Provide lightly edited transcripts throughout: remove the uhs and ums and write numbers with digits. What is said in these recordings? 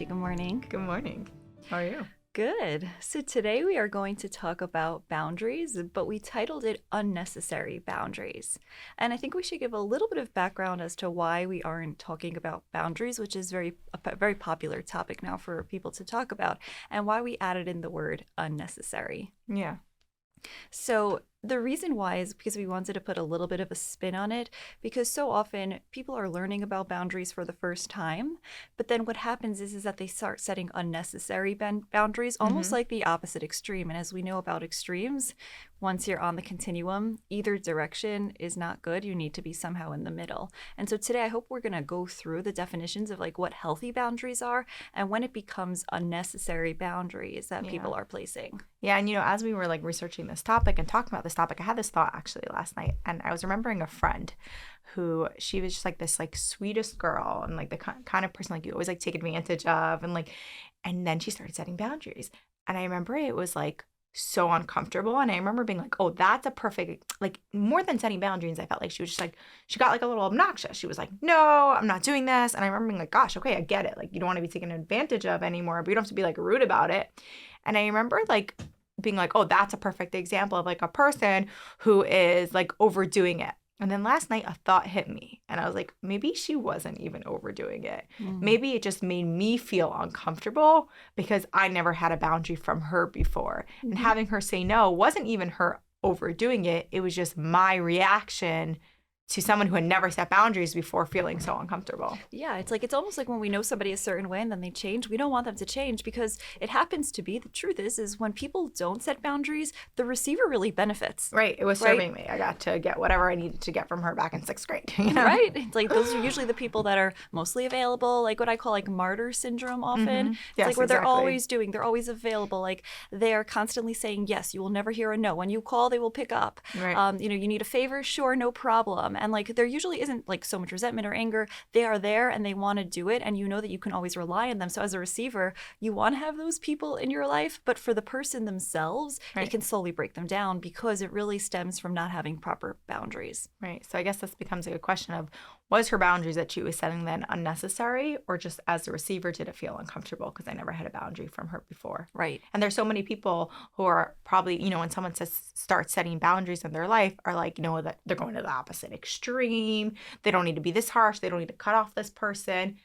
Christy. Good morning. Good morning. How are you? Good. So today we are going to talk about boundaries, but we titled it Unnecessary Boundaries. And I think we should give a little bit of background as to why we aren't talking about boundaries, which is a very popular topic now for people to talk about, and why we added in the word unnecessary. Yeah. So the reason why is because we wanted to put a little bit of a spin on it, because so often people are learning about boundaries for the first time, but then what happens is that they start setting unnecessary boundaries, almost like the opposite extreme. And as we know about extremes, once you're on the continuum, either direction is not good. You need to be somehow in the middle. And so today I hope we're going to go through the definitions of like what healthy boundaries are and when it becomes unnecessary boundaries that people are placing. Yeah, and as we were like researching this topic and talking about this topic, I had this thought actually last night, and I was remembering a friend who she was just like this like sweetest girl and like the kind of person like you always like take advantage of, and then she started setting boundaries. And I remember it was like so uncomfortable, and I remember being like, oh, that's a perfect, like, more than setting boundaries, I felt like she was just like, she got like a little obnoxious. She was like, no, I'm not doing this. And I remember being like, gosh, okay, I get it, like you don't want to be taken advantage of anymore, but you don't have to be like rude about it. And I remember like being like, oh, that's a perfect example of like a person who is like overdoing it. And then last night a thought hit me, and I was like, maybe she wasn't even overdoing it. Maybe it just made me feel uncomfortable because I never had a boundary from her before. And having her say no wasn't even her overdoing it. It was just my reaction to someone who had never set boundaries before feeling so uncomfortable. Yeah, it's almost like when we know somebody a certain way and then they change, we don't want them to change, because it happens to be, the truth is when people don't set boundaries, the receiver really benefits. Right. It was serving me. I got to get whatever I needed to get from her back in 6th grade. You know? Right. It's like those are usually the people that are mostly available, like what I call like martyr syndrome often. Yes, like where they're exactly. they're always available. Like they are constantly saying yes, you will never hear a no. When you call, they will pick up. Right. You need a favor, sure, no problem. And like there usually isn't like so much resentment or anger. They are there and they want to do it, and you know that you can always rely on them. So as a receiver, you want to have those people in your life, but for the person themselves, it can slowly break them down because it really stems from not having proper boundaries. Right. So I guess this becomes a good question of, was her boundaries that she was setting then unnecessary, or just as a receiver did it feel uncomfortable because I never had a boundary from her before? Right. And there's so many people who are probably, when someone says start setting boundaries in their life, are like, that they're going to the opposite extreme. They don't need to be this harsh. They don't need to cut off this person.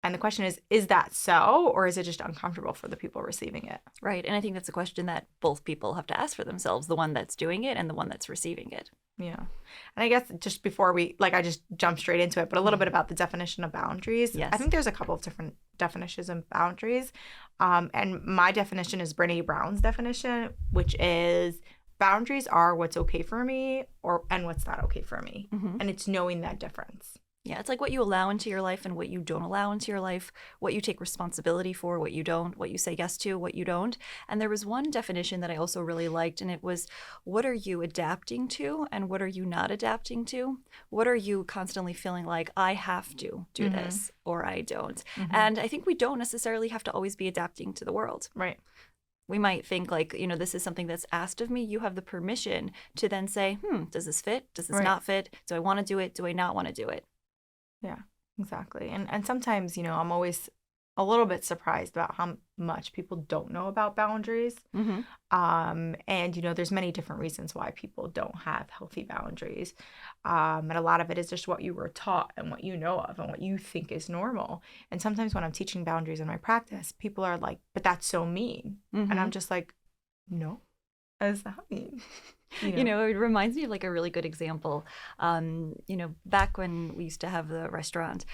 And the question is that so, or is it just uncomfortable for the people receiving it? Right. And I think that's a question that both people have to ask for themselves, the one that's doing it and the one that's receiving it. Yeah. And I guess just before I just jumped straight into it, but a little bit about the definition of boundaries. Yes. I think there's a couple of different definitions of boundaries. And my definition is Brene Brown's definition, which is boundaries are what's okay for me and what's not okay for me. And it's knowing that difference. Yeah, it's like what you allow into your life and what you don't allow into your life, what you take responsibility for, what you don't, what you say yes to, what you don't. And there was one definition that I also really liked, and it was, what are you adapting to and what are you not adapting to? What are you constantly feeling like, I have to do this or I don't? And I think we don't necessarily have to always be adapting to the world. Right. We might think like, this is something that's asked of me. You have the permission to then say, does this fit? Does this not fit? Do I want to do it? Do I not want to do it? Yeah, exactly. And sometimes, I'm always a little bit surprised about how much people don't know about boundaries. And, there's many different reasons why people don't have healthy boundaries. And a lot of it is just what you were taught and what you know of and what you think is normal. And sometimes when I'm teaching boundaries in my practice, people are like, but that's so mean. And I'm just like, no, what does that mean? It reminds me of like a really good example. Back when we used to have the restaurant,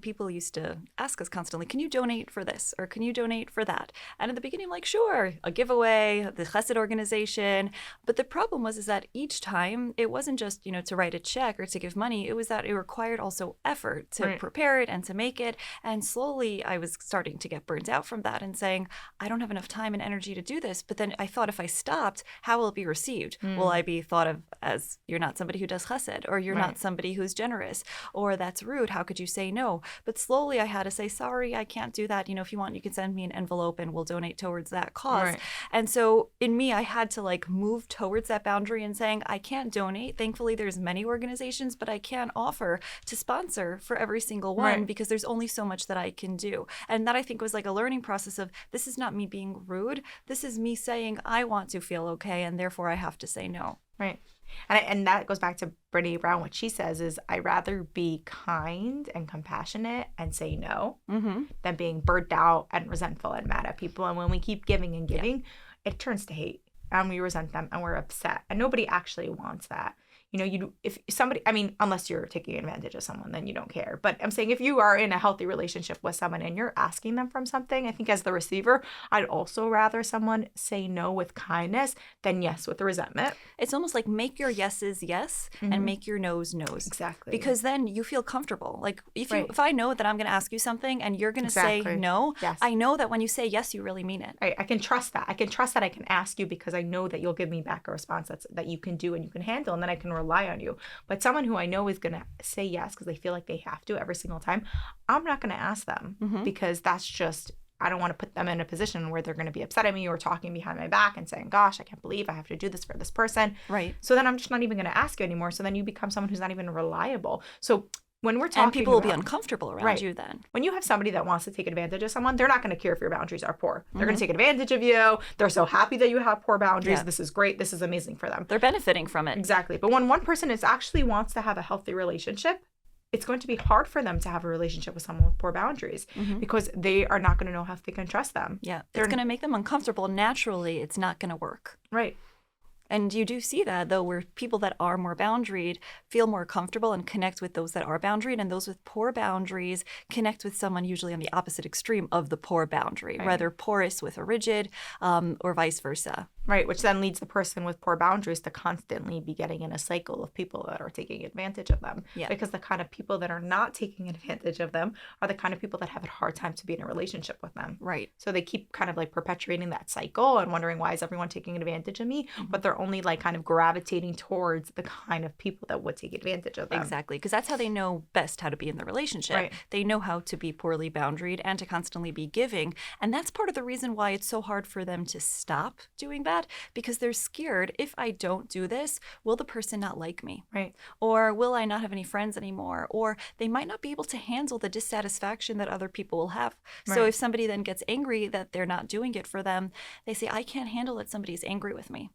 people used to ask us constantly, can you donate for this? Or can you donate for that? And at the beginning, I'm like, sure, a giveaway, the Chesed organization. But the problem is that each time it wasn't just, to write a check or to give money. It was that it required also effort to prepare it and to make it. And slowly I was starting to get burnt out from that and saying, I don't have enough time and energy to do this. But then I thought if I stopped, how will it be received? will I be thought of as you're not somebody who does chesed, or you're not somebody who's generous, or that's rude. How could you say no? But slowly I had to say, sorry, I can't do that. If you want, you can send me an envelope and we'll donate towards that cause. And so in me, I had to like move towards that boundary and saying, I can't donate. Thankfully, there's many organizations, but I can't offer to sponsor for every single one because there's only so much that I can do. And that I think was like a learning process of, this is not me being rude. This is me saying I want to feel okay, and therefore I have to say no. Right. And that goes back to Brittany Brown. What she says is, I'd rather be kind and compassionate and say no than being burnt out and resentful and mad at people. And when we keep giving and giving, it turns to hate, and we resent them and we're upset. And nobody actually wants that. If somebody, I mean, unless you're taking advantage of someone, then you don't care. But I'm saying if you are in a healthy relationship with someone and you're asking them from something, I think as the receiver, I'd also rather someone say no with kindness than yes with resentment. It's almost like make your yeses yes and make your no's no's. Exactly. Because then you feel comfortable. Like if I know that I'm going to ask you something and you're going to say no, I know that when you say yes, you really mean it. Right. I can trust that. I can trust that I can ask you because I know that you'll give me back a response that you can do and you can handle, and then I can rely on you. But someone who I know is going to say yes because they feel like they have to every single time, I'm not going to ask them because that's just, I don't want to put them in a position where they're going to be upset at me or talking behind my back and saying, gosh, I can't believe I have to do this for this person. Right. So then I'm just not even going to ask you anymore. So then you become someone who's not even reliable. So when we're talking, and people will be uncomfortable around you then. When you have somebody that wants to take advantage of someone, they're not going to care if your boundaries are poor. They're going to take advantage of you. They're so happy that you have poor boundaries. Yeah. This is great. This is amazing for them. They're benefiting from it. Exactly. But when one person actually wants to have a healthy relationship, it's going to be hard for them to have a relationship with someone with poor boundaries because they are not going to know how they can trust them. Yeah. It's going to make them uncomfortable. Naturally, it's not going to work. Right. And you do see that, though, where people that are more boundaried feel more comfortable and connect with those that are boundaried, and those with poor boundaries connect with someone usually on the opposite extreme of the poor boundary, whether porous with a rigid or vice versa. Right, which then leads the person with poor boundaries to constantly be getting in a cycle of people that are taking advantage of them. Yeah. Because the kind of people that are not taking advantage of them are the kind of people that have a hard time to be in a relationship with them. Right. So they keep kind of like perpetuating that cycle and wondering, why is everyone taking advantage of me? But they're only like kind of gravitating towards the kind of people that would take advantage of them. Exactly, because that's how they know best how to be in the relationship. Right. They know how to be poorly boundaried and to constantly be giving. And that's part of the reason why it's so hard for them to stop doing that, because they're scared, if I don't do this, will the person not like me? Right. Or will I not have any friends anymore? Or they might not be able to handle the dissatisfaction that other people will have. Right. So if somebody then gets angry that they're not doing it for them, they say, I can't handle that somebody's angry with me.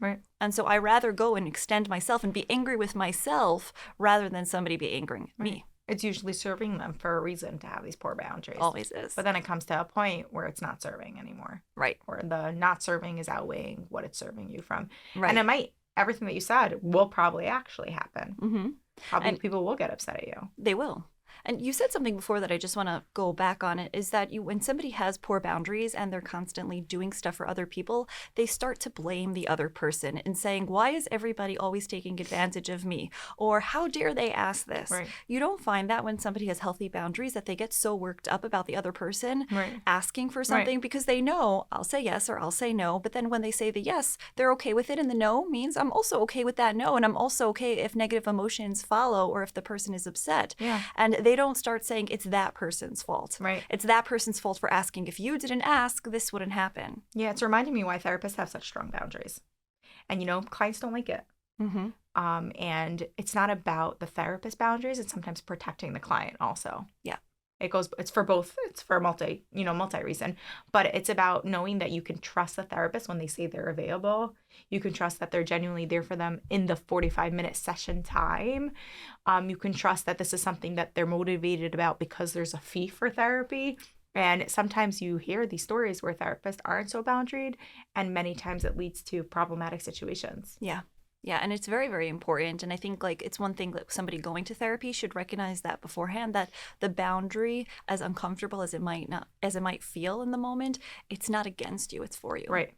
Right. And so I rather go and extend myself and be angry with myself rather than somebody be angering me. It's usually serving them for a reason to have these poor boundaries. Always is. But then it comes to a point where it's not serving anymore. Right. Or the not serving is outweighing what it's serving you from. Right. And everything that you said will probably actually happen. Mm-hmm. Probably people will get upset at you. They will. And you said something before that I just want to go back on it, is that when somebody has poor boundaries and they're constantly doing stuff for other people, they start to blame the other person and saying, why is everybody always taking advantage of me? Or how dare they ask this? Right. You don't find that when somebody has healthy boundaries that they get so worked up about the other person asking for something because they know I'll say yes or I'll say no. But then when they say the yes, they're okay with it. And the no means I'm also okay with that no. And I'm also okay if negative emotions follow or if the person is upset. Yeah. And they don't start saying it's that person's fault. Right. It's that person's fault for asking. If you didn't ask, this wouldn't happen. Yeah, it's reminding me why therapists have such strong boundaries. And, clients don't like it. Mm-hmm. And it's not about the therapist boundaries. It's sometimes protecting the client also. Yeah. It's for both. It's for multi reason, but it's about knowing that you can trust the therapist when they say they're available. You can trust that they're genuinely there for them in the 45-minute session time. You can trust that this is something that they're motivated about because there's a fee for therapy. And sometimes you hear these stories where therapists aren't so boundaried, and many times it leads to problematic situations. Yeah. Yeah, and it's very, very important. And I think it's one thing that somebody going to therapy should recognize that beforehand, that the boundary, as uncomfortable as it might feel in the moment, it's not against you, it's for you. Right.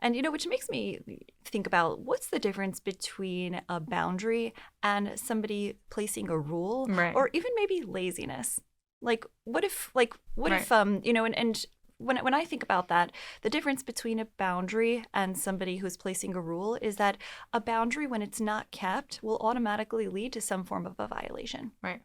And, which makes me think about what's the difference between a boundary and somebody placing a rule or even maybe laziness. What if, and when I think about that, the difference between a boundary and somebody who's placing a rule is that a boundary, when it's not kept, will automatically lead to some form of a violation. Right.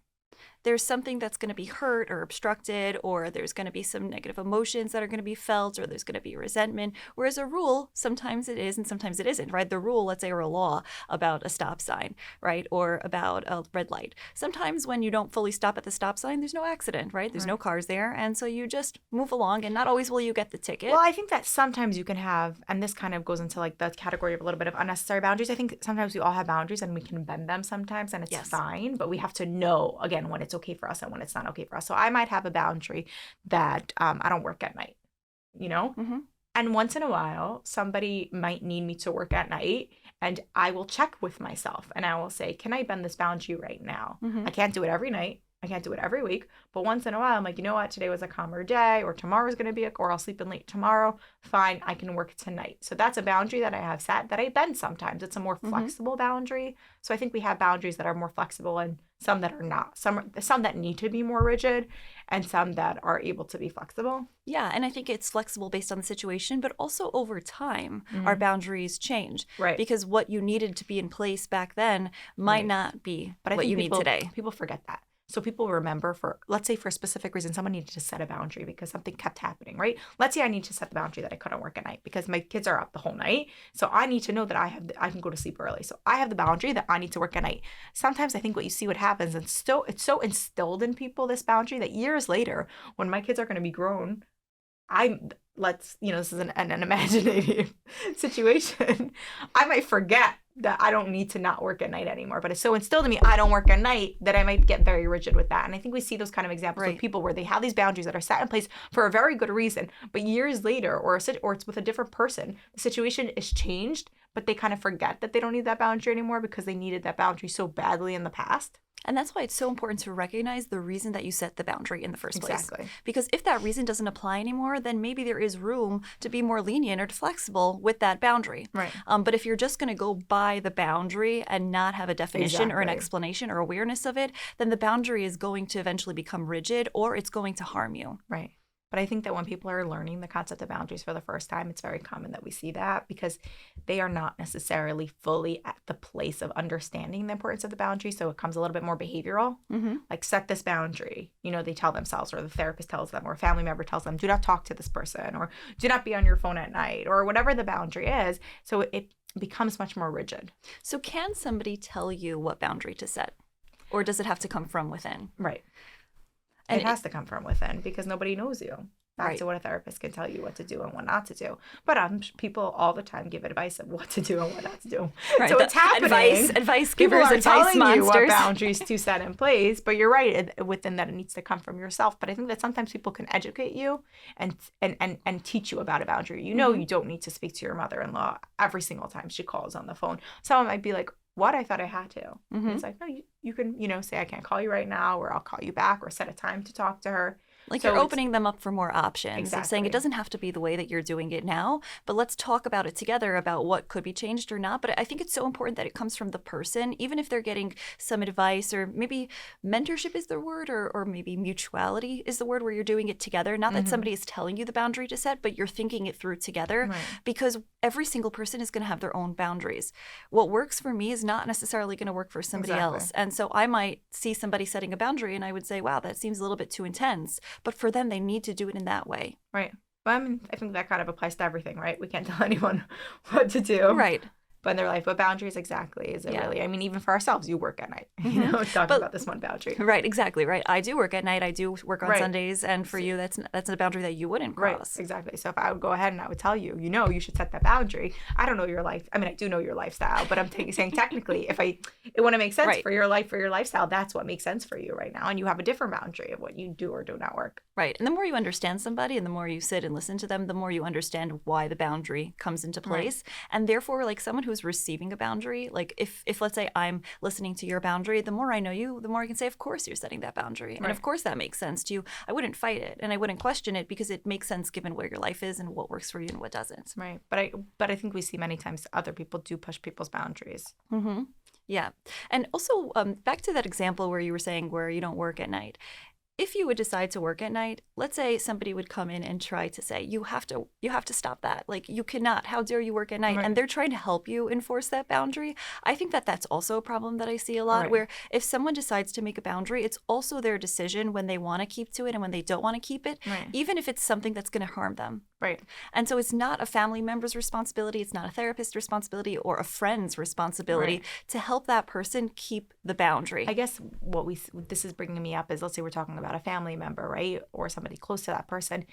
There's something that's going to be hurt or obstructed, or there's going to be some negative emotions that are going to be felt, or there's going to be resentment. Whereas a rule, sometimes it is and sometimes it isn't, right? The rule, let's say, or a law about a stop sign, right? Or about a red light. Sometimes when you don't fully stop at the stop sign, there's no accident, right? There's no cars there. And so you just move along, and not always will you get the ticket. Well, I think that sometimes you can have, and this kind of goes into like the category of a little bit of unnecessary boundaries. I think sometimes we all have boundaries and we can bend them sometimes, and it's fine, but we have to know, again, when it's okay for us and when it's not okay for us. So I might have a boundary that I don't work at night, you know? Mm-hmm. And once in a while, somebody might need me to work at night, and I will check with myself and I will say, can I bend this boundary right now? Mm-hmm. I can't do it every night. I can't do it every week, but once in a while, I'm like, you know what? Today was a calmer day, or tomorrow's going to be, or I'll sleep in late tomorrow. Fine, I can work tonight. So that's a boundary that I have set that I bend sometimes. It's a more flexible boundary. So I think we have boundaries that are more flexible and some that are not. Some that need to be more rigid and some that are able to be flexible. Yeah, and I think it's flexible based on the situation, but also over time, our boundaries change. Right. Because what you needed to be in place back then might not be But I what think you need today. People forget that. So people remember for, let's say for a specific reason, someone needed to set a boundary because something kept happening, right? Let's say I need to set the boundary that I couldn't work at night because my kids are up the whole night. So I need to know that I can go to sleep early. So I have the boundary that I need to work at night. Sometimes I think what you see what happens, and still it's so instilled in people, this boundary, that years later, when my kids are going to be grown, this is an imaginative situation. I might forget that I don't need to not work at night anymore, but it's so instilled in me, I don't work at night, that I might get very rigid with that. And I think we see those kind of examples with people where they have these boundaries that are set in place for a very good reason, but years later, or it's with a different person, the situation is changed, but they kind of forget that they don't need that boundary anymore because they needed that boundary so badly in the past. And that's why it's so important to recognize the reason that you set the boundary in the first place. Exactly. Because if that reason doesn't apply anymore, then maybe there is room to be more lenient or flexible with that boundary. Right. But if you're just going to go by the boundary and not have a definition or an explanation or awareness of it, then the boundary is going to eventually become rigid, or it's going to harm you. Right. But I think that when people are learning the concept of boundaries for the first time, it's very common that we see that because they are not necessarily fully at the place of understanding the importance of the boundary. So it comes a little bit more behavioral, like set this boundary. You know, they tell themselves, or the therapist tells them, or a family member tells them, do not talk to this person, or do not be on your phone at night, or whatever the boundary is. So it becomes much more rigid. So can somebody tell you what boundary to set? Or does it have to come from within? Right. And it has to come from within because nobody knows you. Back to what a therapist can tell you what to do and what not to do. But people all the time give advice of what to do and what not to do. Right. So it's happening. Advice People givers, are advice telling monsters. you what boundaries to set in place. But you're right. Within that, it needs to come from yourself. But I think that sometimes people can educate you and teach you about a boundary. You know, you don't need to speak to your mother-in-law every single time she calls on the phone. Someone might be like, what? I thought I had to. And it's like, no, you can, say, I can't call you right now, or I'll call you back, or set a time to talk to her. Like you're opening them up for more options. Exactly. Of saying it doesn't have to be the way that you're doing it now, but let's talk about it together about what could be changed or not. But I think it's so important that it comes from the person, even if they're getting some advice, or maybe mentorship is the word, or maybe mutuality is the word, where you're doing it together. Not that somebody is telling you the boundary to set, but you're thinking it through together, because every single person is going to have their own boundaries. What works for me is not necessarily going to work for somebody else. And so I might see somebody setting a boundary and I would say, wow, that seems a little bit too intense. But for them, they need to do it in that way. Right. But I think that kind of applies to everything, right? We can't tell anyone what to do. Right. But in their life, what boundaries exactly is it really? I mean, even for ourselves, you work at night, talking about this one boundary. Right, exactly, right. I do work at night. I do work on Sundays. And for you, that's a boundary that you wouldn't cross. Right, exactly. So if I would go ahead and I would tell you, you should set that boundary. I don't know your life. I mean, I do know your lifestyle, but I'm saying technically, if it wouldn't make sense for your life, for your lifestyle, that's what makes sense for you right now. And you have a different boundary of what you do or do not work. Right. And the more you understand somebody and the more you sit and listen to them, the more you understand why the boundary comes into place. And therefore, like someone who's receiving a boundary, like if let's say I'm listening to your boundary, the more I know you, the more I can say, of course you're setting that boundary. And of course that makes sense to you. I wouldn't fight it and I wouldn't question it because it makes sense given where your life is and what works for you and what doesn't. Right. But I think we see many times other people do push people's boundaries. Yeah. And also back to that example where you were saying where you don't work at night. if you would decide to work at night, let's say somebody would come in and try to say, you have to stop that. Like, you cannot. How dare you work at night? Right. And they're trying to help you enforce that boundary. I think that that's also a problem that I see a lot, Right. where if someone decides to make a boundary, it's also their decision when they want to keep to it and when they don't want to keep it, Right. even if it's something that's going to harm them. Right. And so it's not a family member's responsibility, it's not a therapist's responsibility or a friend's responsibility Right. to help that person keep the boundary. I guess what this is bringing me up is, let's say we're talking about a family member, right? Or somebody close to that person.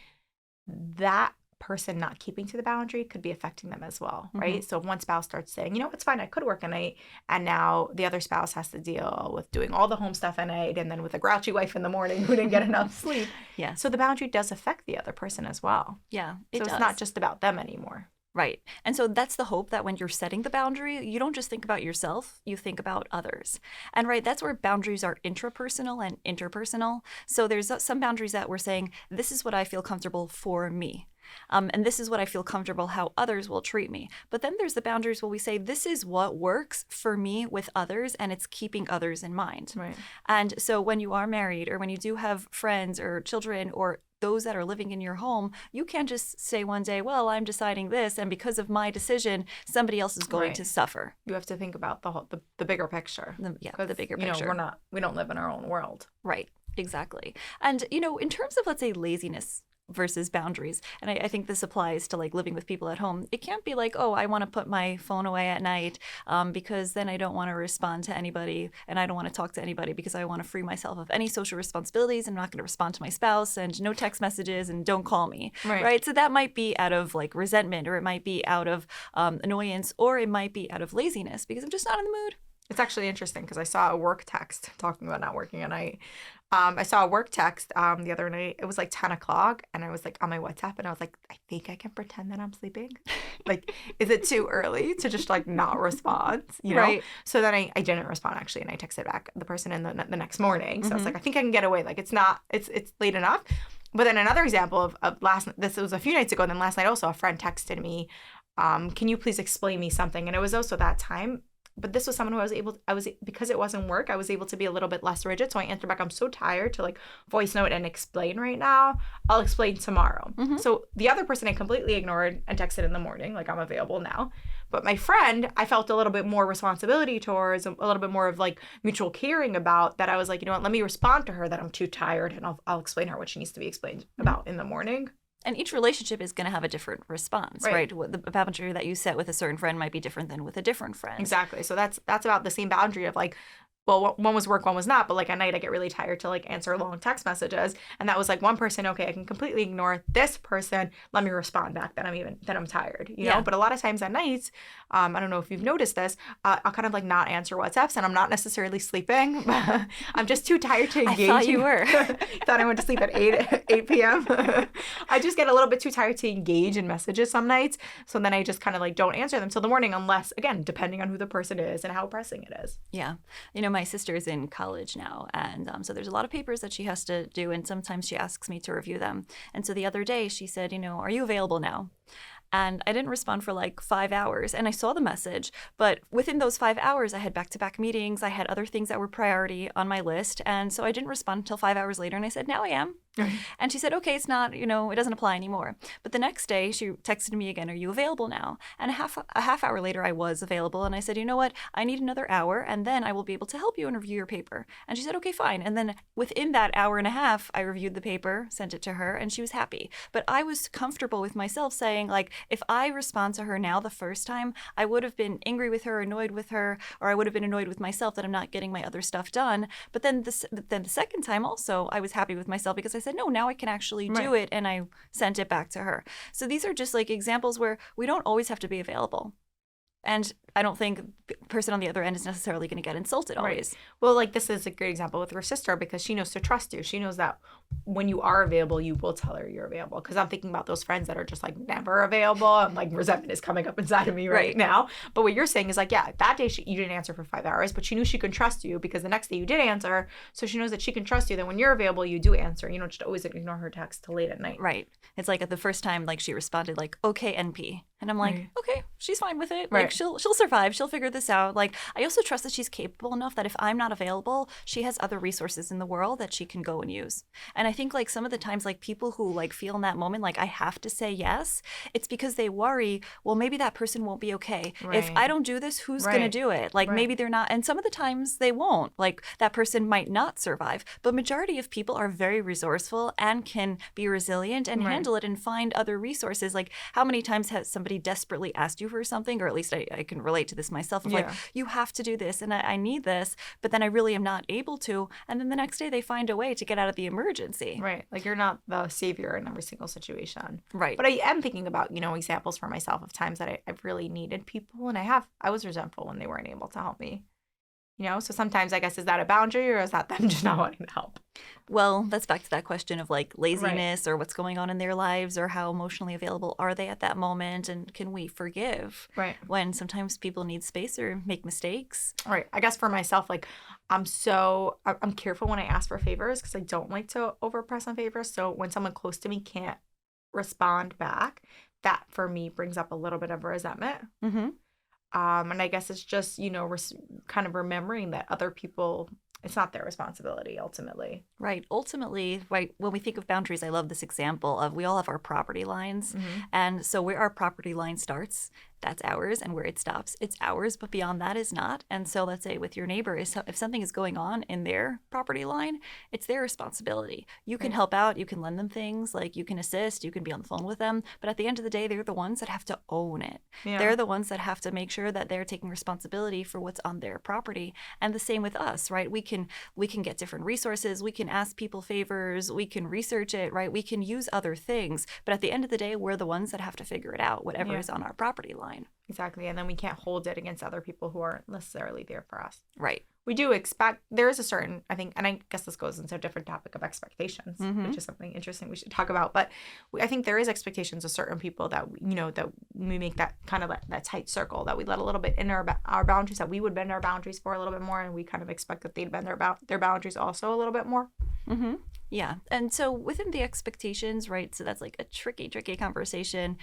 That person not keeping to the boundary could be affecting them as well, right? Mm-hmm. So if one spouse starts saying, it's fine, I could work at night, and now the other spouse has to deal with doing all the home stuff at night, and then with a grouchy wife in the morning who didn't get enough sleep. Yeah. So the boundary does affect the other person as well. Yeah, So it's not just about them anymore. Right. And so that's the hope, that when you're setting the boundary, you don't just think about yourself, you think about others. And right, that's where boundaries are intrapersonal and interpersonal. So there's some boundaries that we're saying, this is what I feel comfortable for me. And this is what I feel comfortable how others will treat me. But then there's the boundaries where we say, this is what works for me with others, and it's keeping others in mind. Right. And so when you are married, or when you do have friends or children or those that are living in your home, you can't just say one day, well, I'm deciding this, and because of my decision, somebody else is going Right. to suffer. You have to think about the bigger picture. The bigger picture. We don't live in our own world. Right, exactly. And, in terms of, let's say, laziness versus boundaries, and I think this applies to like living with people at home, it can't be like, oh, I want to put my phone away at night because then I don't want to respond to anybody, and I don't want to talk to anybody because I want to free myself of any social responsibilities. I'm not going to respond to my spouse, and no text messages, and don't call me. Right. So that might be out of like resentment, or it might be out of annoyance, or it might be out of laziness because I'm just not in the mood. It's actually interesting because I saw a work text talking about not working at night. I saw a work text the other night. It was like 10 o'clock, and I was like on my WhatsApp, and I was like, I think I can pretend that I'm sleeping. Like, is it too early to just like not respond? Right. So then I didn't respond actually, and I texted back the person in the next morning. So I was like, I think I can get away. Like, it's late enough. But then another example of this was a few nights ago. And then last night also a friend texted me, can you please explain me something? And it was also that time. But this was someone who because it wasn't work, I was able to be a little bit less rigid. So I answered back, I'm so tired to like voice note and explain right now. I'll explain tomorrow. So the other person I completely ignored and texted in the morning, like, I'm available now. But my friend, I felt a little bit more responsibility towards, a little bit more of like mutual caring about, that I was like, you know what, let me respond to her that I'm too tired, and I'll explain her what she needs to be explained about in the morning. And each relationship is going to have a different response, right? The boundary that you set with a certain friend might be different than with a different friend. Exactly. So that's about the same boundary of like, well, one was work, one was not. But like at night, I get really tired to like answer long text messages. And that was like one person, okay, I can completely ignore this person. Let me respond back that I'm tired, you know? But a lot of times at nights, I don't know if you've noticed this, I'll kind of like not answer WhatsApps, and I'm not necessarily sleeping, but I'm just too tired to engage. I thought you were. Thought I went to sleep at 8 p.m. I just get a little bit too tired to engage in messages some nights. So then I just kind of like don't answer them till the morning, unless, again, depending on who the person is and how pressing it is. Yeah. My sister's in college now, and so there's a lot of papers that she has to do, and sometimes she asks me to review them. And so the other day she said, are you available now? And I didn't respond for like 5 hours, and I saw the message, but within those 5 hours I had back-to-back meetings, I had other things that were priority on my list, and so I didn't respond until 5 hours later, and I said, now I am. And she said, okay, it's not, it doesn't apply anymore. But the next day she texted me again, are you available now? And a half hour later I was available, and I said, you know what, I need another hour, and then I will be able to help you and review your paper. And she said, okay, fine. And then within that hour and a half, I reviewed the paper, sent it to her, and she was happy. But I was comfortable with myself saying, like, if I respond to her now the first time, I would have been angry with her, annoyed with her, or I would have been annoyed with myself that I'm not getting my other stuff done. But then the second time also, I was happy with myself because I said, no, now I can actually do it, and I sent it back to her. So these are just like examples where we don't always have to be available. And I don't think the person on the other end is necessarily going to get insulted always. Right. Well, like this is a great example with her sister because she knows to trust you. She knows that when you are available, you will tell her you're available. Because I'm thinking about those friends that are just like never available. And like resentment is coming up inside of me right now. But what you're saying is like, yeah, that day you didn't answer for 5 hours, but she knew she could trust you because the next day you did answer. So she knows that she can trust you. Then when you're available, you do answer. You don't just always ignore her text till late at night. Right. It's like at the first time, like she responded like, okay, NP. And I'm like, Right. okay, she's fine with it. Like Right. she'll survive. She'll figure this out. Like I also trust that she's capable enough that if I'm not available, she has other resources in the world that she can go and use. And I think like some of the times like people who like feel in that moment like I have to say yes, it's because they worry, well maybe that person won't be okay. If Right. I don't do this, who's going to Right. do it? Like Right. maybe they're not, and some of the times they won't. Like that person might not survive. But majority of people are very resourceful and can be resilient and Right. handle it and find other resources. Like how many times has somebody desperately asked you for something, or at least I can relate to this myself of like, Yeah. you have to do this and I need this, but then I really am not able to. And then the next day they find a way to get out of the emergency. Right. Like you're not the savior in every single situation. Right. But I am thinking about, examples for myself of times that I've really needed people and I was resentful when they weren't able to help me. So sometimes I guess, is that a boundary or is that them just not wanting to help? Well, that's back to that question of like Right. laziness or what's going on in their lives or how emotionally available are they at that moment, and can we forgive Right. when sometimes people need space or make mistakes? Right. I guess for myself, like I'm careful when I ask for favors because I don't like to overpress on favors. So when someone close to me can't respond back, that for me brings up a little bit of resentment. Mm-hmm. And I guess it's just, kind of remembering that other people, it's not their responsibility ultimately. Right. Ultimately, right, when we think of boundaries, I love this example of we all have our property lines. Mm-hmm. And so where our property line starts, that's ours, and where it stops, it's ours, but beyond that is not. And so let's say with your neighbor, if something is going on in their property line, it's their responsibility. You can Right. help out, you can lend them things, like you can assist, you can be on the phone with them, but at the end of the day, they're the ones that have to own it. Yeah. They're the ones that have to make sure that they're taking responsibility for what's on their property. And the same with us, right? We can get different resources, we can ask people favors, we can research it, right? We can use other things, but at the end of the day, we're the ones that have to figure it out, whatever Yeah. is on our property line. Exactly. And then we can't hold it against other people who aren't necessarily there for us. Right. We do expect, there is a certain, I think, and I guess this goes into a different topic of expectations, Mhm. which is something interesting we should talk about. But I think there is expectations of certain people that, that we make that kind of that tight circle, that we let a little bit in our boundaries, that we would bend our boundaries for a little bit more. And we kind of expect that they'd bend their boundaries also a little bit more. Mm-hmm. Yeah. And so within the expectations, right, so that's like a tricky conversation,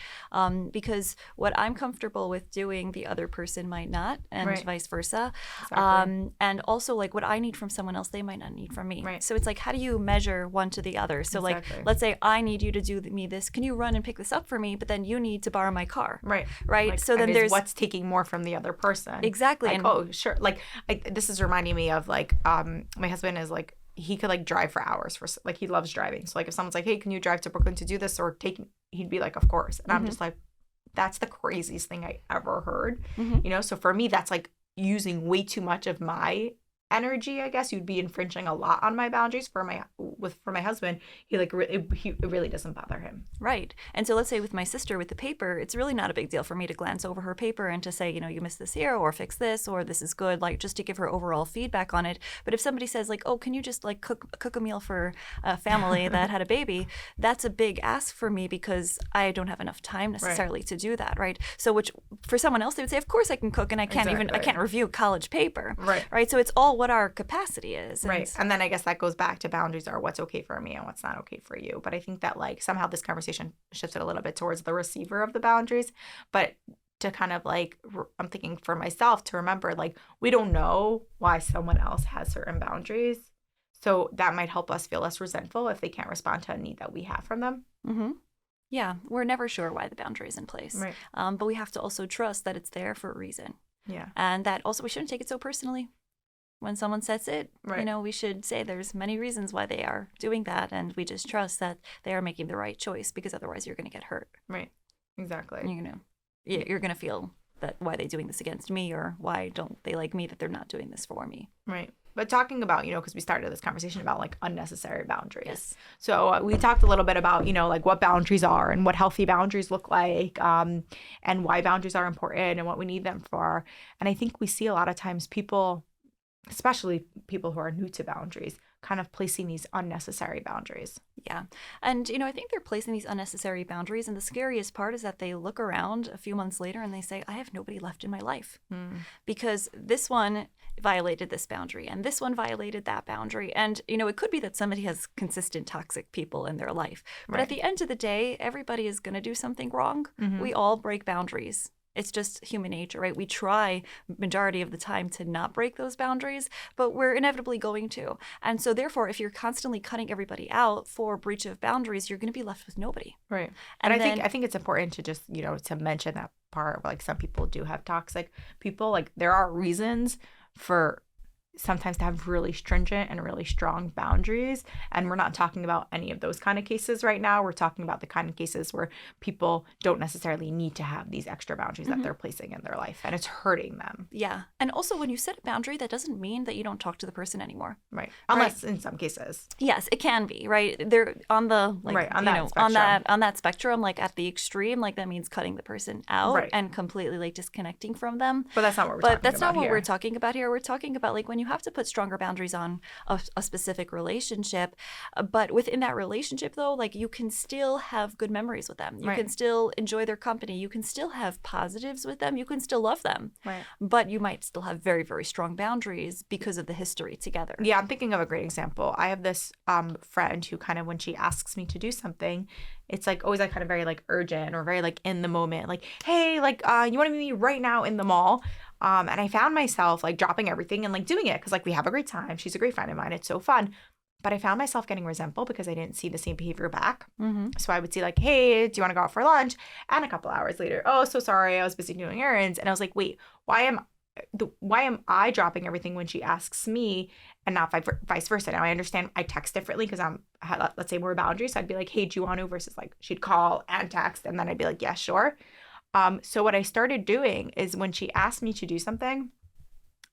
because what I'm comfortable with doing, the other person might not, and Right. vice versa. Exactly. And also like what I need from someone else, they might not need from me. Right. So it's like, how do you measure one to the other? So Exactly. like, let's say I need you to do me this. Can you run and pick this up for me? But then you need to borrow my car. Right. Right. Like, So then and is there's what's taking more from the other person. exactly. Like, And oh, sure. Like, this is reminding me of like, my husband is like, he could like drive for hours for like, he loves driving. So like if someone's like, hey, can you drive to Brooklyn to do this or he'd be like, of course. And I'm Mhm. just like, that's the craziest thing I ever heard. Mhm. So for me, that's like using way too much of my energy. I guess you'd be infringing a lot on my boundaries. For my husband, he like it really doesn't bother him. Right. And so let's say with my sister with the paper, it's really not a big deal for me to glance over her paper and to say, you missed this here, or fix this, or this is good, like just to give her overall feedback on it. But if somebody says like, oh, can you just like cook a meal for a family that had a baby, that's a big ask for me because I don't have enough time necessarily to do that, right? So which for someone else they would say, of course I can cook, and I can't Exactly. review college paper. Right. Right. So it's all what our capacity is. Right. And then I guess that goes back to boundaries are what's okay for me and what's not okay for you. But I think that like somehow this conversation shifted a little bit towards the receiver of the boundaries. But to kind of like, I'm thinking for myself to remember, like, we don't know why someone else has certain boundaries. So that might help us feel less resentful if they can't respond to a need that we have from them. Mm-hmm. Yeah. We're never sure why the boundary is in place. Right. But we have to also trust that it's there for a reason. Yeah. And that also we shouldn't take it so personally. When someone sets it, Right. we should say there's many reasons why they are doing that, and we just trust that they are making the right choice, because otherwise you're going to get hurt. Right. Exactly. You're going to feel that why are they doing this against me, or why don't they like me that they're not doing this for me. Right. But talking about, because we started this conversation about like unnecessary boundaries. Yes. So we talked a little bit about, like what boundaries are and what healthy boundaries look like, and why boundaries are important and what we need them for. And I think we see a lot of times people, especially people who are new to boundaries, kind of placing these unnecessary boundaries. Yeah. And, I think they're placing these unnecessary boundaries. And the scariest part is that they look around a few months later and they say, I have nobody left in my life because this one violated this boundary and this one violated that boundary. And, it could be that somebody has consistent toxic people in their life. But at the end of the day, everybody is going to do something wrong. We all break boundaries. It's just human nature, right? We try majority of the time to not break those boundaries, but we're inevitably going to. And so therefore, if you're constantly cutting everybody out for breach of boundaries, you're going to be left with nobody. Right. And I think it's important to just, to mention that part where like some people do have toxic people. Like there are reasons for sometimes to have really stringent and really strong boundaries. And we're not talking about any of those kind of cases right now. We're talking about the kind of cases where people don't necessarily need to have these extra boundaries that they're placing in their life, and it's hurting them. Yeah. And also when you set a boundary, that doesn't mean that you don't talk to the person anymore. Right. Unless in some cases. Yes, it can be, right? They're on the on that spectrum, like at the extreme, like that means cutting the person out and completely like disconnecting from them. But that's not what we're talking about. But that's not what here. we're talking about here. We're talking about like when you have to put stronger boundaries on a specific relationship, but within that relationship though, like you can still have good memories with them. You can still enjoy their company. You can still have positives with them. You can still love them. Right. But you might still have very, very strong boundaries because of the history together. Yeah, I'm thinking of a great example. I have this friend who kind of, when she asks me to do something, it's like always like kind of very like urgent or very like in the moment. Like, hey, like you want to meet me right now in the mall? And I found myself like dropping everything and like doing it because like we have a great time. She's a great friend of mine. It's so fun. But I found myself getting resentful because I didn't see the same behavior back. So I would see like, hey, do you want to go out for lunch? And a couple hours later, oh, so sorry, I was busy doing errands. And I was like, wait, why am I dropping everything when she asks me and not vice versa? Now I understand I text differently because let's say more boundaries. So I'd be like, hey, do you want to? Versus like she'd call and text and then I'd be like, yeah, sure. So what I started doing is when she asked me to do something,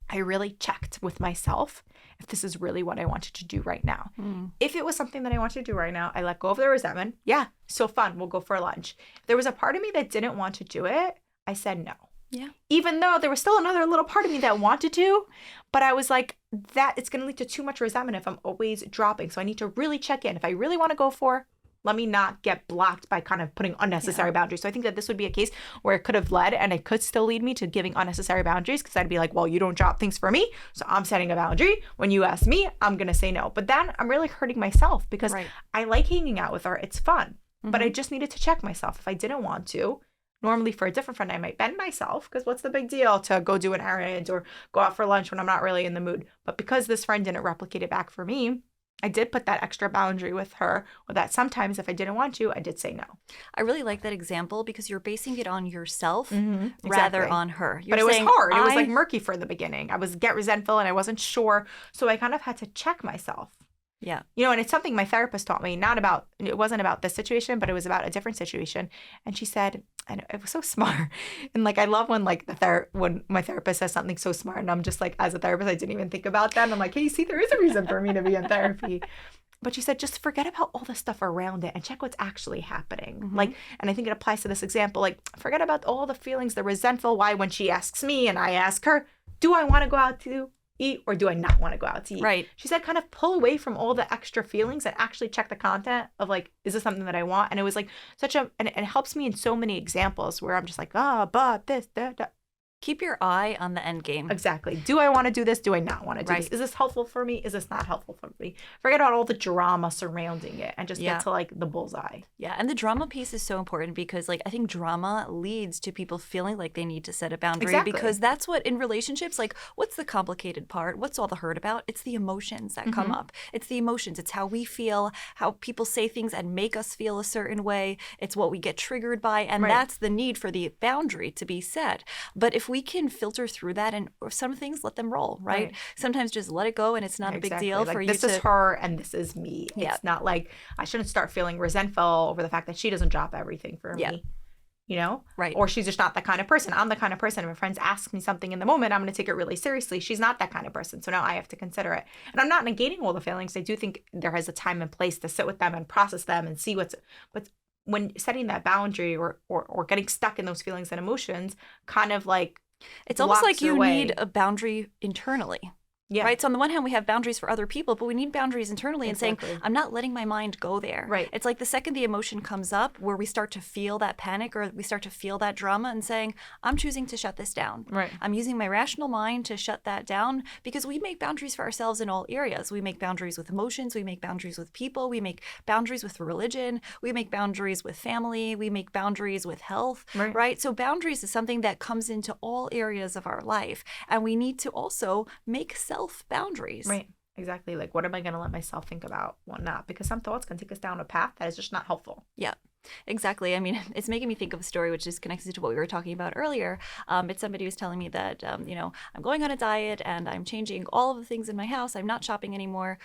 I really checked with myself if this is really what I wanted to do right now. If it was something that I wanted to do right now, I let go of the resentment. Yeah, so fun. We'll go for lunch. If there was a part of me that didn't want to do it, I said no. Yeah. Even though there was still another little part of me that wanted to, but I was like, that it's going to lead to too much resentment if I'm always dropping. So I need to really check in. If I really want to go for, let me not get blocked by kind of putting unnecessary boundaries. So I think that this would be a case where it could have led, and it could still lead me to giving unnecessary boundaries because I'd be like, well, you don't drop things for me, so I'm setting a boundary. When you ask me, I'm going to say no. But then I'm really hurting myself because I like hanging out with her. It's fun. But I just needed to check myself. If I didn't want to, normally for a different friend, I might bend myself because what's the big deal to go do an errand or go out for lunch when I'm not really in the mood. But because this friend didn't replicate it back for me, I did put that extra boundary with her, or that sometimes if I didn't want to, I did say no. I really like that example because you're basing it on yourself Exactly. rather on her. But it was hard. It was like murky for the beginning. I was get resentful and I wasn't sure. So I kind of had to check myself. Yeah. And it's something my therapist taught me, it wasn't about this situation, but it was about a different situation. And she said, and it was so smart. And like, I love when like when my therapist says something so smart and I'm just like, as a therapist, I didn't even think about that. And I'm like, hey, see, there is a reason for me to be in therapy. But she said, just forget about all the stuff around it and check what's actually happening. Like, and I think it applies to this example, like forget about all the feelings, the resentful, why when she asks me and I ask her, do I want to go out to eat or do I not want to go out to eat? Right. She said kind of pull away from all the extra feelings and actually check the content of like, is this something that I want? And it was like and it helps me in so many examples where I'm just like, but this, that. Keep your eye on the end game. Exactly. Do I want to do this? Do I not want to do this? Is this helpful for me? Is this not helpful for me? Forget about all the drama surrounding it and just get to like the bullseye. Yeah. And the drama piece is so important because like I think drama leads to people feeling like they need to set a boundary because that's what in relationships, like what's the complicated part? What's all the hurt about? It's the emotions that come up. It's the emotions. It's how we feel, how people say things and make us feel a certain way. It's what we get triggered by. And that's the need for the boundary to be set. But if we can filter through that and or some things let them roll, right? Sometimes just let it go and it's not a big deal like, for you this to... is her and this is me. It's not like I shouldn't start feeling resentful over the fact that she doesn't drop everything for me. Right. Or she's just not that kind of person. I'm the kind of person. If my friends ask me something in the moment, I'm going to take it really seriously. She's not that kind of person. So now I have to consider it. And I'm not negating all the feelings. I do think there has a time and place to sit with them and process them and see but when setting that boundary or getting stuck in those feelings and emotions kind of like it's almost like you need a boundary internally. Yeah. Right. So on the one hand, we have boundaries for other people, but we need boundaries internally and saying, Exactly. I'm not letting my mind go there. Right. It's like the second the emotion comes up where we start to feel that panic or we start to feel that drama and saying, I'm choosing to shut this down. Right. I'm using my rational mind to shut that down because we make boundaries for ourselves in all areas. We make boundaries with emotions. We make boundaries with people. We make boundaries with religion. We make boundaries with family. We make boundaries with health. Right. So boundaries is something that comes into all areas of our life. And we need to also make self-boundaries. Right. Exactly. Like, what am I going to let myself think about? What not? Because some thoughts can take us down a path that is just not helpful. Yeah. Exactly. I mean, it's making me think of a story which is connected to what we were talking about earlier. It's somebody who's telling me that, I'm going on a diet and I'm changing all of the things in my house. I'm not shopping anymore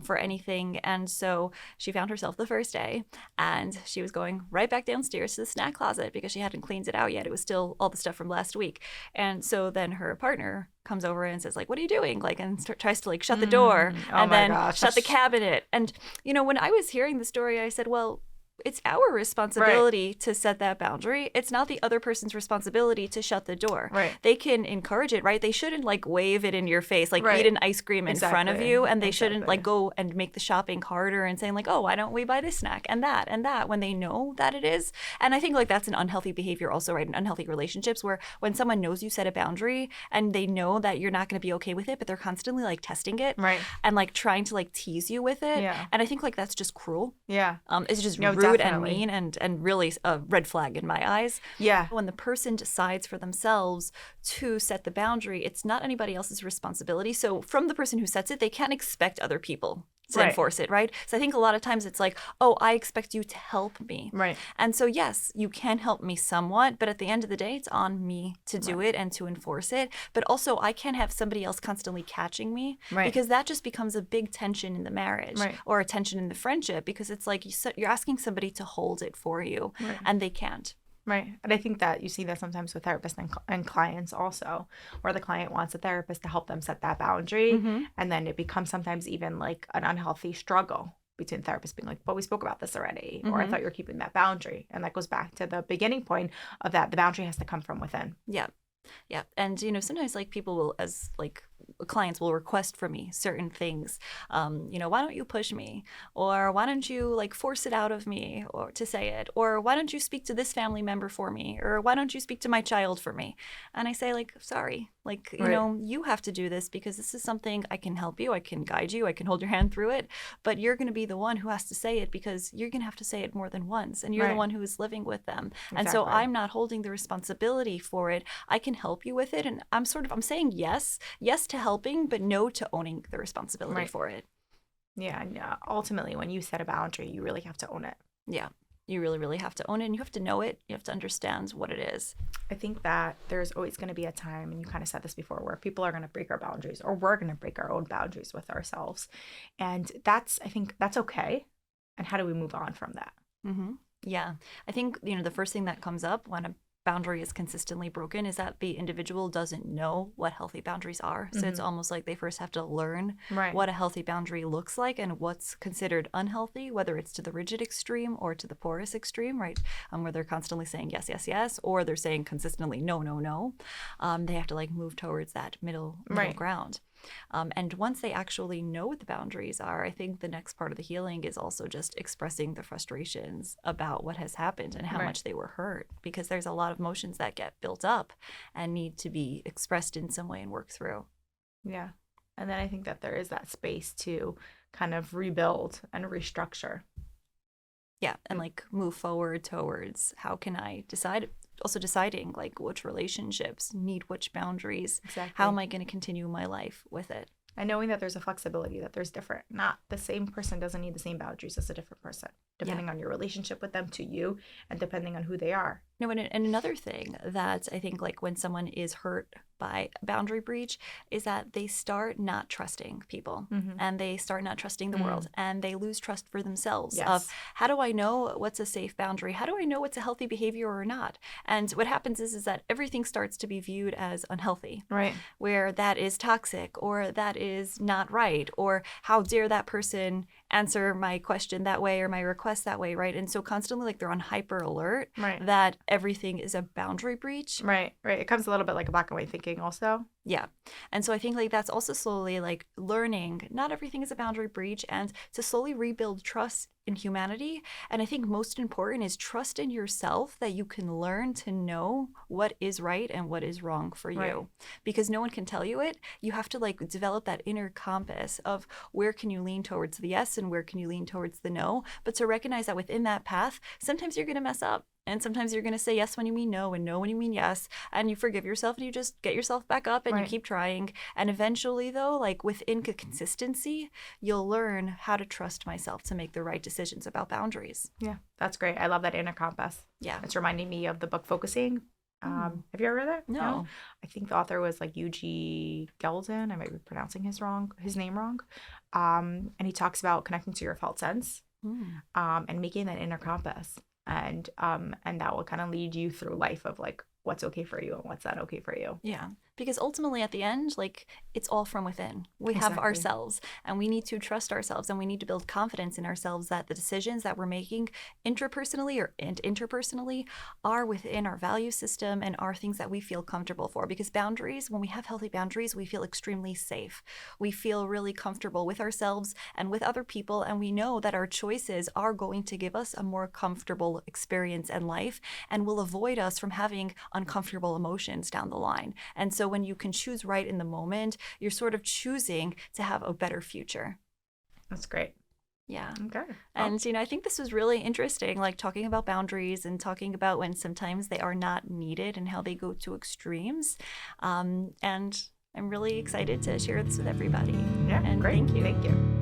for anything. And so she found herself the first day and she was going right back downstairs to the snack closet because she hadn't cleaned it out yet. It was still all the stuff from last week. And so then her partner comes over and says, like, what are you doing? Like, and tries to like shut the door and then shut the cabinet. And, when I was hearing the story, I said, well, it's our responsibility to set that boundary. It's not the other person's responsibility to shut the door. Right. They can encourage it, right? They shouldn't like wave it in your face, like eat an ice cream in front of you. And they shouldn't like go and make the shopping harder and saying like, oh, why don't we buy this snack and that when they know that it is. And I think like that's an unhealthy behavior also, right? In unhealthy relationships where when someone knows you set a boundary and they know that you're not going to be okay with it, but they're constantly like testing it and like trying to like tease you with it. Yeah. And I think like that's just cruel. Yeah. It's just rude and mean and really a red flag in my eyes. Yeah. When the person decides for themselves to set the boundary, it's not anybody else's responsibility. So from the person who sets it, they can't expect other people to enforce it, right? So I think a lot of times it's like, oh, I expect you to help me. Right. And so yes, you can help me somewhat, but at the end of the day, it's on me to do it and to enforce it. But also I can't have somebody else constantly catching me because that just becomes a big tension in the marriage or a tension in the friendship because it's like you're asking somebody to hold it for you and they can't. Right. And I think that you see that sometimes with therapists and clients also, where the client wants a therapist to help them set that boundary. And then it becomes sometimes even like an unhealthy struggle between therapists being like, but we spoke about this already, or I thought you were keeping that boundary. And that goes back to the beginning point of that. The boundary has to come from within. Yeah. Yeah. And, sometimes like people will, as like clients will request from me certain things. Why don't you push me? Or why don't you like force it out of me or to say it? Or why don't you speak to this family member for me? Or why don't you speak to my child for me? And I say like, sorry, like, you have to do this because this is something I can help you. I can guide you. I can hold your hand through it. But you're going to be the one who has to say it because you're going to have to say it more than once. And you're the one who is living with them. Exactly. And so I'm not holding the responsibility for it. I can help you with it. And I'm saying yes to helping, but no to owning the responsibility for it. Yeah. And ultimately, when you set a boundary, you really have to own it. Yeah. You really, really have to own it and you have to know it. You have to understand what it is. I think that there's always going to be a time, and you kind of said this before, where people are going to break our boundaries or we're going to break our own boundaries with ourselves. And I think that's okay. And how do we move on from that? Mm-hmm. Yeah. I think, the first thing that comes up when a boundary is consistently broken is that the individual doesn't know what healthy boundaries are. So it's almost like they first have to learn what a healthy boundary looks like and what's considered unhealthy, whether it's to the rigid extreme or to the porous extreme, right? Where they're constantly saying yes, yes, yes, or they're saying consistently no, no, no. They have to like move towards that middle ground. And once they actually know what the boundaries are, I think the next part of the healing is also just expressing the frustrations about what has happened and how much they were hurt, because there's a lot of emotions that get built up and need to be expressed in some way and worked through. Yeah. And then I think that there is that space to kind of rebuild and restructure. Yeah. And like move forward towards how can I decide, also deciding like which relationships need which boundaries. Exactly. How am I going to continue my life with it? And knowing that there's a flexibility, that there's different, not the same person doesn't need the same boundaries as a different person, depending on your relationship with them to you and depending on who they are. No, and another thing that I think like when someone is hurt by a boundary breach is that they start not trusting people and they start not trusting the world and they lose trust for themselves of how do I know what's a safe boundary? How do I know what's a healthy behavior or not? And what happens is that everything starts to be viewed as unhealthy, right? Where that is toxic or that is not right, or how dare that person answer my question that way or my request that way, right? And so constantly like they're on hyper alert that everything is a boundary breach. Right. It comes a little bit like a black and white thinking also. Yeah. And so I think like that's also slowly like learning not everything is a boundary breach and to slowly rebuild trust in humanity. And I think most important is trust in yourself that you can learn to know what is right and what is wrong for Right. you. Because no one can tell you it. You have to like develop that inner compass of where can you lean towards the yes and where can you lean towards the no. But to recognize that within that path, sometimes you're going to mess up. And sometimes you're going to say yes when you mean no and no when you mean yes. And you forgive yourself and you just get yourself back up and you Right. keep trying. And eventually, though, like within consistency, you'll learn how to trust myself to make the right decisions about boundaries. Yeah, that's great. I love that inner compass. Yeah. It's reminding me of the book Focusing. Mm. Have you ever read it? No. No. I think the author was like UG Geldon. I might be pronouncing his name wrong. And he talks about connecting to your felt sense, Mm. and making that inner compass. And that will kind of lead you through life of like what's okay for you and what's not okay for you. Yeah. Because ultimately, at the end, like it's all from within. We have Exactly. ourselves and we need to trust ourselves and we need to build confidence in ourselves that the decisions that we're making intrapersonally or interpersonally are within our value system and are things that we feel comfortable for. Because boundaries, when we have healthy boundaries, we feel extremely safe. We feel really comfortable with ourselves and with other people. And we know that our choices are going to give us a more comfortable experience in life and will avoid us from having uncomfortable emotions down the line. And so when you can choose right in the moment, you're sort of choosing to have a better future. That's great. Yeah. Okay. And, I think this was really interesting, like talking about boundaries and talking about when sometimes they are not needed and how they go to extremes. And I'm really excited to share this with everybody. Yeah, And great. thank you. Thank you.